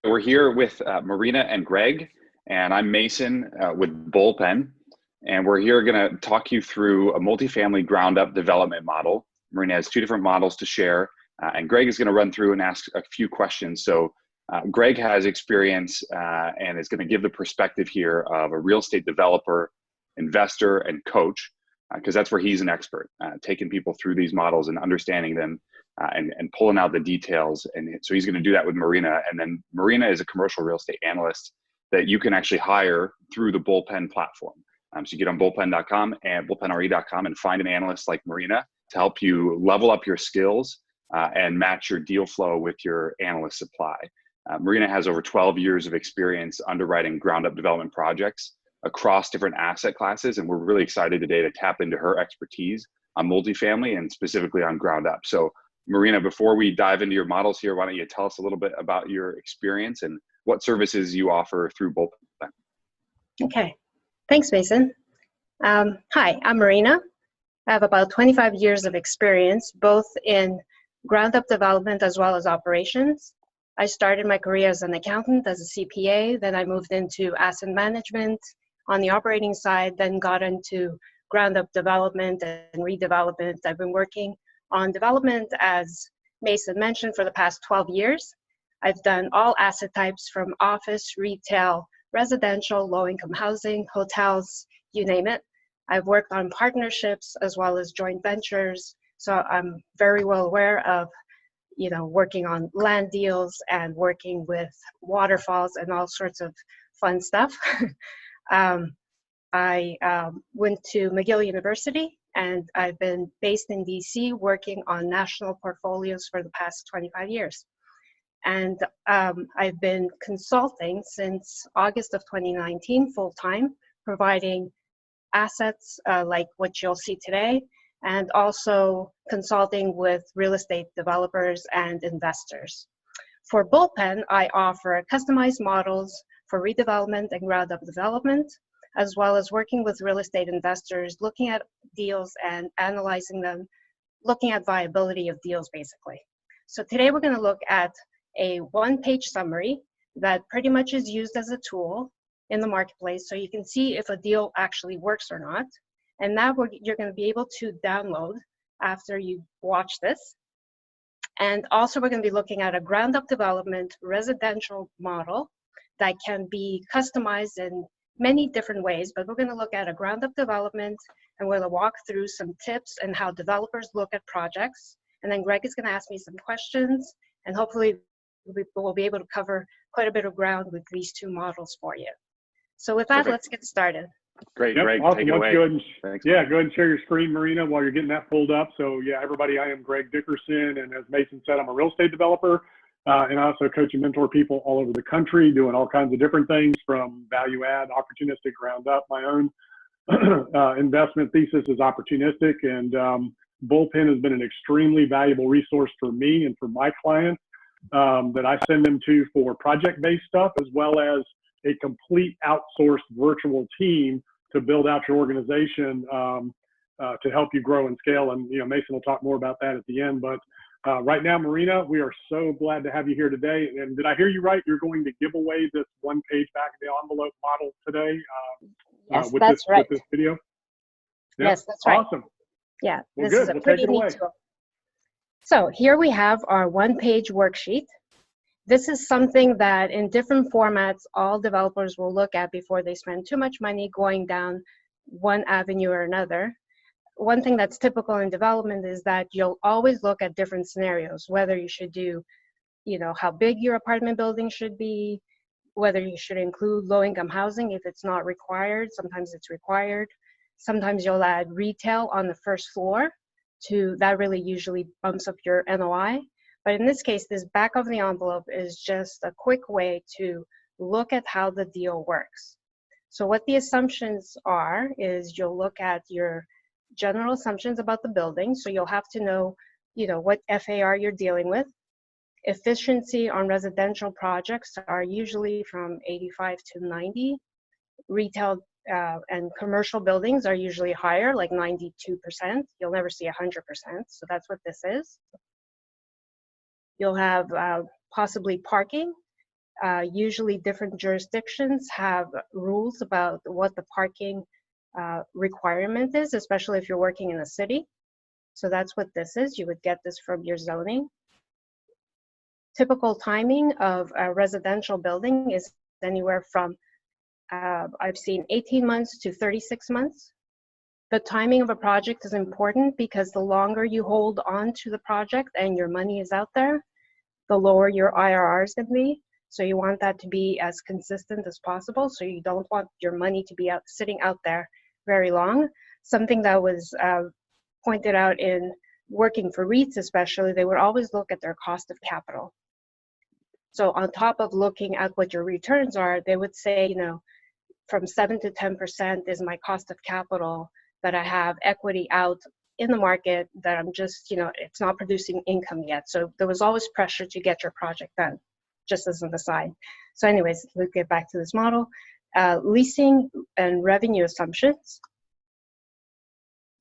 we're here with Marina and Greg, and I'm Mason with Bullpen, and we're here going to talk you through a multifamily ground-up development model. Marina has two different models to share, and Greg is going to run through and ask a few questions. So Greg has experience and is going to give the perspective here of a real estate developer, investor, and coach, because that's where he's an expert, taking people through these models and understanding them and pulling out the details. And so he's going to do that with Marina. And then Marina is a commercial real estate analyst that you can actually hire through the Bullpen platform. So you get on bullpen.com and bullpenre.com and find an analyst like Marina to help you level up your skills and match your deal flow with your analyst supply. Marina has over 12 years of experience underwriting ground up development projects across different asset classes. And we're really excited today to tap into her expertise on multifamily and specifically on ground up. So Marina, before we dive into your models here, why don't you tell us a little bit about your experience and what services you offer through Bullpen? Okay, thanks, Mason. Hi, I'm Marina. I have about 25 years of experience, both in ground-up development as well as operations. I started my career as an accountant, as a CPA, then I moved into asset management on the operating side, then got into ground-up development and redevelopment. I've been working on development, as Mason mentioned, for the past 12 years. I've done all asset types from office, retail, residential, low-income housing, hotels, you name it. I've worked on partnerships as well as joint ventures, so I'm very well aware of, working on land deals and working with waterfalls and all sorts of fun stuff. I went to McGill University, and I've been based in DC working on national portfolios for the past 25 years. And I've been consulting since August of 2019 full-time, providing assets like what you'll see today, and also consulting with real estate developers and investors. For Bullpen, I offer customized models for redevelopment and ground-up development, as well as working with real estate investors, looking at deals and analyzing them, looking at viability of deals, basically. So today we're going to look at a one-page summary that pretty much is used as a tool in the marketplace, so you can see if a deal actually works or not. And now you're going to be able to download after you watch this. And also we're going to be looking at a ground-up development residential model that can be customized in many different ways, but we're going to look at a ground-up development, and we're going to walk through some tips and how developers look at projects. And then Greg is going to ask me some questions, and hopefully we'll be able to cover quite a bit of ground with these two models for you. So with that, Perfect. Let's get started. Great, Yep, Greg, awesome. take it away. Go ahead and, Thanks. yeah, go ahead and share your screen, Marina, while you're getting that pulled up. So yeah, everybody, I am Greg Dickerson, and as Mason said, I'm a real estate developer, and I also coach and mentor people all over the country, doing all kinds of different things, from value add, opportunistic, ground up. My own investment thesis is opportunistic, and Bullpen has been an extremely valuable resource for me and for my clients that I send them to for project-based stuff, as well as a complete outsourced virtual team to build out your organization to help you grow and scale. And Mason will talk more about that at the end. But right now, Marina, we are so glad to have you here today. And did I hear you right? You're going to give away this one-page back of the envelope model today Yes, with that's right. With this video? Yep. Yes, that's right. Awesome. Yeah, Well, this is good. a We'll pretty take it neat away. tool. So here we have our one-page worksheet. This is something that in different formats, all developers will look at before they spend too much money going down one avenue or another. One thing that's typical in development is that you'll always look at different scenarios, whether you should do, how big your apartment building should be, whether you should include low-income housing if it's not required. Sometimes it's required. Sometimes you'll add retail on the first floor that really usually bumps up your NOI. But in this case, this back of the envelope is just a quick way to look at how the deal works. So what the assumptions are is you'll look at your general assumptions about the building. So you'll have to know, what FAR you're dealing with. Efficiency on residential projects are usually from 85 to 90. Retail and commercial buildings are usually higher, like 92%. You'll never see 100%. So that's what this is. You'll have possibly parking. Usually different jurisdictions have rules about what the parking requirement is, especially if you're working in a city. So that's what this is. You would get this from your zoning. Typical timing of a residential building is anywhere from, I've seen 18 months to 36 months. The timing of a project is important because the longer you hold on to the project and your money is out there, the lower your IRR is going to be. So you want that to be as consistent as possible. So you don't want your money to be sitting out there very long. Something that was pointed out in working for REITs especially, they would always look at their cost of capital. So on top of looking at what your returns are, they would say, you know, from 7 to 10% is my cost of capital that I have equity out in the market that I'm just, you know, it's not producing income yet. So there was always pressure to get your project done, just as an aside. So anyways, let's get back to this model. Leasing and revenue assumptions.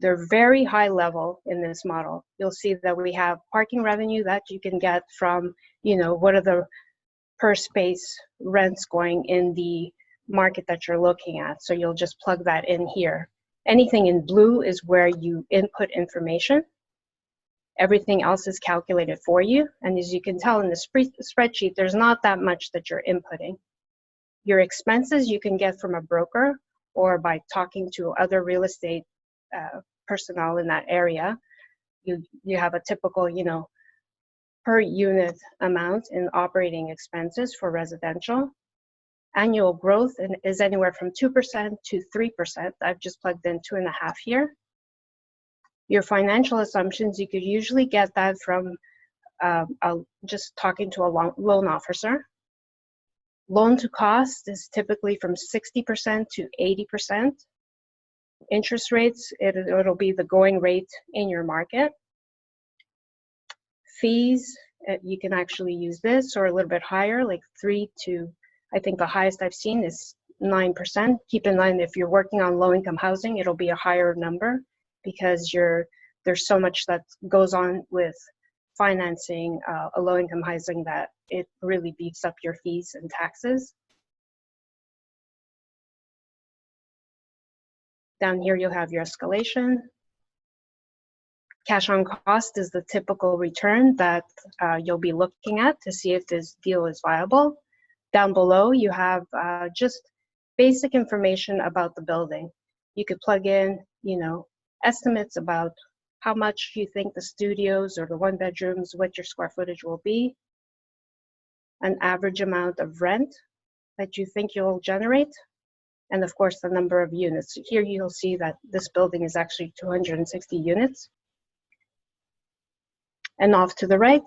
They're very high level in this model. You'll see that we have parking revenue that you can get from, you know, what are the per space rents going in the market that you're looking at. So you'll just plug that in here. Anything in blue is where you input information. Everything else is calculated for you. And as you can tell in the spreadsheet, there's not that much that you're inputting. Your expenses you can get from a broker or by talking to other real estate personnel in that area. You have a typical, you know, per unit amount in operating expenses for residential. Annual growth is anywhere from 2% to 3%. I've just plugged in 2.5 here. Your financial assumptions, you could usually get that from just talking to a loan officer. Loan to cost is typically from 60% to 80%. Interest rates, it'll be the going rate in your market. Fees, you can actually use this or a little bit higher, like 3 to, I think the highest I've seen is 9%. Keep in mind, if you're working on low-income housing, it'll be a higher number because there's so much that goes on with financing a low-income housing that it really beats up your fees and taxes. Down here, you'll have your escalation. Cash on cost is the typical return that you'll be looking at to see if this deal is viable. Down below, you have just basic information about the building. You could plug in, you know, estimates about how much you think the studios or the one bedrooms, what your square footage will be, an average amount of rent that you think you'll generate, and of course the number of units. Here you'll see that this building is actually 260 units. And off to the right,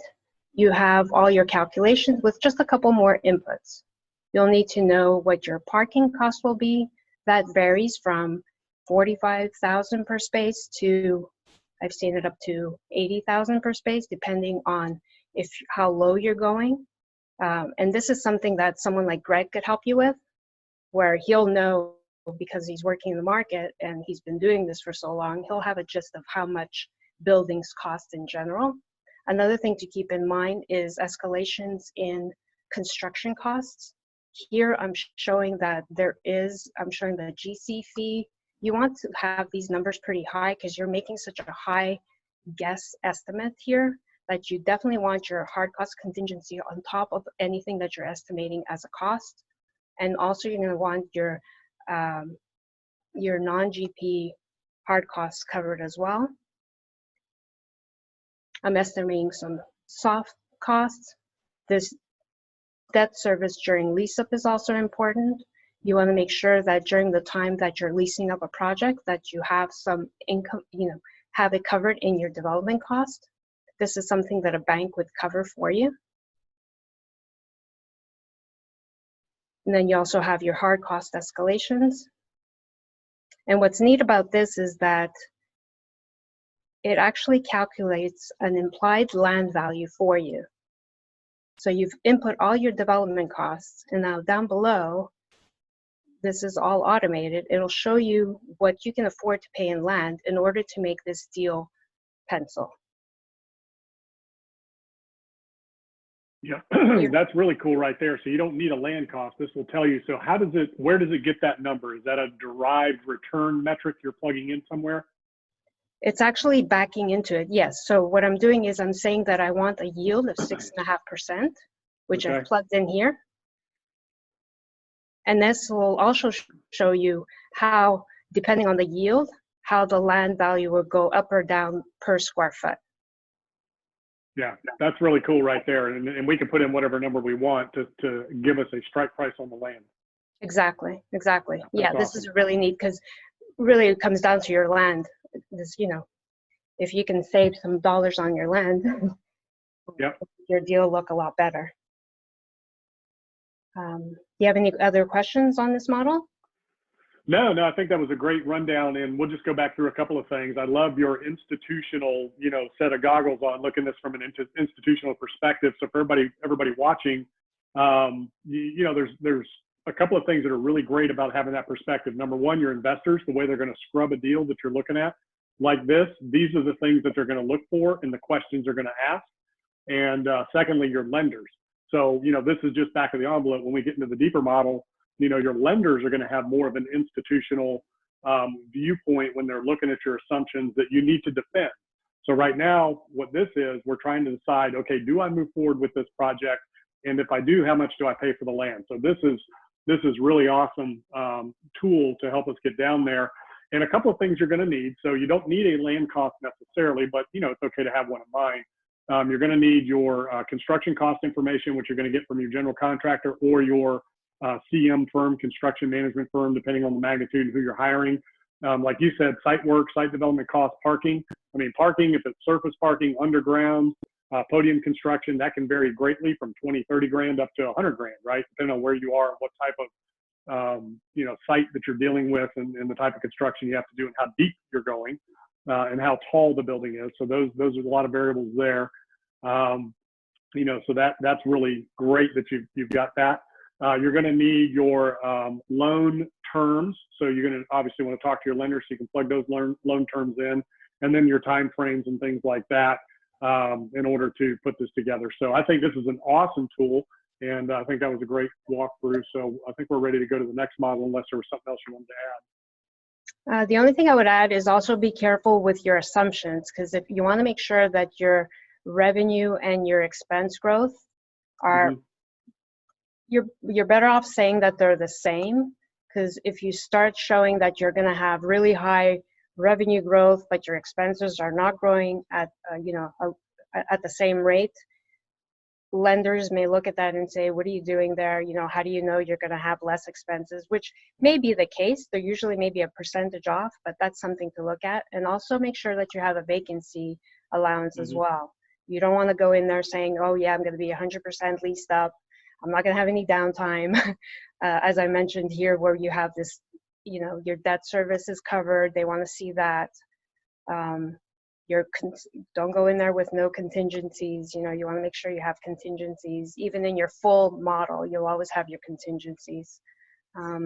you have all your calculations with just a couple more inputs. You'll need to know what your parking cost will be. That varies from 45,000 per space to, I've seen it up to 80,000 per space, depending on how low you're going. And this is something that someone like Greg could help you with, where he'll know, because he's working in the market and he's been doing this for so long, he'll have a gist of how much buildings cost in general. Another thing to keep in mind is escalations in construction costs. Here I'm showing that I'm showing the GC fee. You want to have these numbers pretty high because you're making such a high guess estimate here that you definitely want your hard cost contingency on top of anything that you're estimating as a cost. And also you're going to want your non-GP hard costs covered as well. I'm estimating some soft costs. This debt service during lease up is also important. You want to make sure that during the time that you're leasing up a project that you have some income, you know, have it covered in your development cost. This is something that a bank would cover for you. And then you also have your hard cost escalations. And what's neat about this is that it actually calculates an implied land value for you. So you've input all your development costs, and now down below, this is all automated. It'll show you what you can afford to pay in land in order to make this deal pencil. Yeah, that's really cool right there. So you don't need a land cost. This will tell you. So where does it get that number? Is that a derived return metric you're plugging in somewhere? It's actually backing into it, yes. So what I'm doing is I'm saying that I want a yield of 6.5%, which Okay. I've plugged in here. And this will also show you how, depending on the yield, how the land value will go up or down per square foot. Yeah, that's really cool right there. And we can put in whatever number we want to give us a strike price on the land. Exactly. Yeah, That's this awesome. is really neat because really it comes down to your land. This, if you can save some dollars on your land, Yep. your deal look a lot better. Do you have any other questions on this model? No, I think that was a great rundown, and we'll just go back through a couple of things. I love your institutional, set of goggles on, looking at this from an institutional perspective. So for everybody watching, there's a couple of things that are really great about having that perspective. Number one, your investors, the way they're going to scrub a deal that you're looking at, like this, these are the things that they're going to look for and the questions they're going to ask. And secondly, your lenders. So, this is just back of the envelope. When we get into the deeper model, your lenders are going to have more of an institutional viewpoint when they're looking at your assumptions that you need to defend. So right now, what this is, we're trying to decide, okay, do I move forward with this project? And if I do, how much do I pay for the land? So this is really awesome tool to help us get down there. And a couple of things you're going to need. So you don't need a land cost necessarily, but it's okay to have one in mind. You're going to need your construction cost information, which you're going to get from your general contractor or your CM firm, construction management firm, depending on the magnitude and who you're hiring. Like you said, site work, site development cost, parking. Parking, if it's surface parking, underground, podium construction, that can vary greatly from 20, 30 grand up to 100 grand, right? Depending on where you are and what type of site that you're dealing with and the type of construction you have to do and how deep you're going and how tall the building is. So those are a lot of variables there. So that's really great that you've got that. You're going to need your loan terms. So you're going to obviously want to talk to your lender so you can plug those loan terms in, and then your time frames and things like that in order to put this together. So I think this is an awesome tool, and I think that was a great walkthrough. So I think we're ready to go to the next model unless there was something else you wanted to add. The only thing I would add is also be careful with your assumptions, because if you want to make sure that your revenue and your expense growth are you're better off saying that they're the same, because if you start showing that you're going to have really high revenue growth but your expenses are not growing at at the same rate, lenders may look at that and say, what are you doing there? How do you know you're going to have less expenses? Which may be the case. They're usually maybe a percentage off, but that's something to look at. And also make sure that you have a vacancy allowance as well. You don't want to go in there saying, oh yeah, I'm going to be 100% leased up. I'm not going to have any downtime. As I mentioned here, where you have this, your debt service is covered. They want to see that. Don't go in there with no contingencies. You want to make sure you have contingencies. Even in your full model, you'll always have your contingencies. I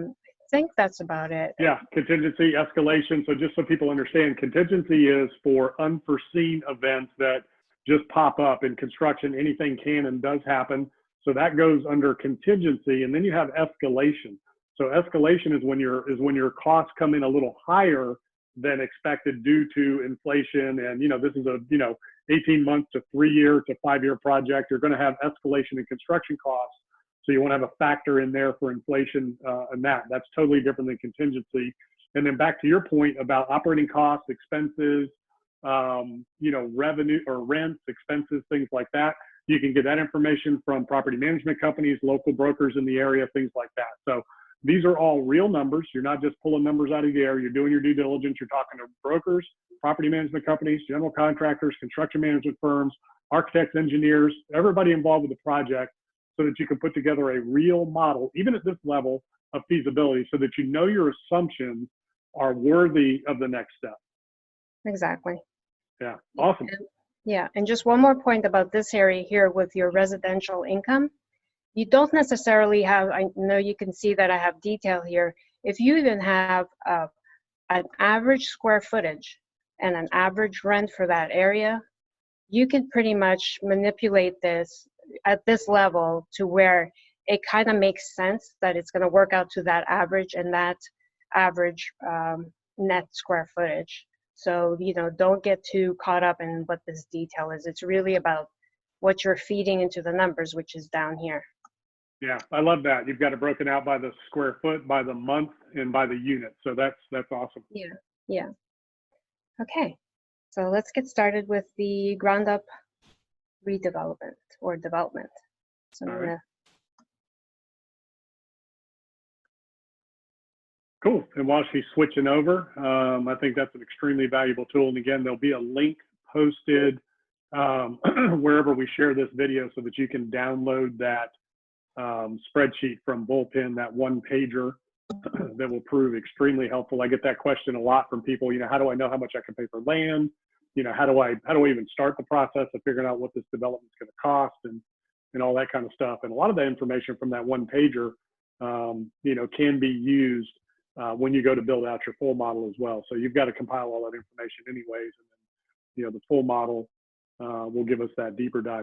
think that's about it. Yeah, contingency, escalation. So just so people understand, contingency is for unforeseen events that just pop up in construction. Anything can and does happen. So that goes under contingency, and then you have escalation. So escalation is when your costs come in a little higher than expected due to inflation. And this is a 18 months to 3 year to 5 year project. You're going to have escalation in construction costs. So you want to have a factor in there for inflation and that's totally different than contingency. And then back to your point about operating costs, expenses, revenue or rents, expenses, things like that. You can get that information from property management companies, local brokers in the area, things like that. So these are all real numbers. You're not just pulling numbers out of the air. You're doing your due diligence. You're talking to brokers, property management companies, general contractors, construction management firms, architects, engineers, everybody involved with the project, so that you can put together a real model, even at this level of feasibility, so that your assumptions are worthy of the next step. Exactly. Yeah, awesome. Yeah, and just one more point about this area here with your residential income. You don't necessarily have, I know you can see that I have detail here. If you even have an average square footage and an average rent for that area, you can pretty much manipulate this at this level to where it kind of makes sense that it's going to work out to that average, and that average net square footage. So, you know, don't get too caught up in what this detail is. It's really about what you're feeding into the numbers, which is down here. Yeah, I love that. You've got it broken out by the square foot, by the month, and by the unit. So that's awesome. Yeah, yeah. Okay, so let's get started with the ground up redevelopment or development. So I'm gonna. Cool. And while she's switching over, I think that's an extremely valuable tool. And again, there'll be a link posted wherever we share this video so that you can download that spreadsheet from Bullpen, that one pager that will prove extremely helpful. I get that question a lot from people, you know, how do I know how much I can pay for land? You know, how do I even start the process of figuring out what this development's going to cost and all that kind of stuff. And a lot of the information from that one pager, you know, can be used when you go to build out your full model as well. So you've got to compile all that information anyways. And then, you know, the full model will give us that deeper dive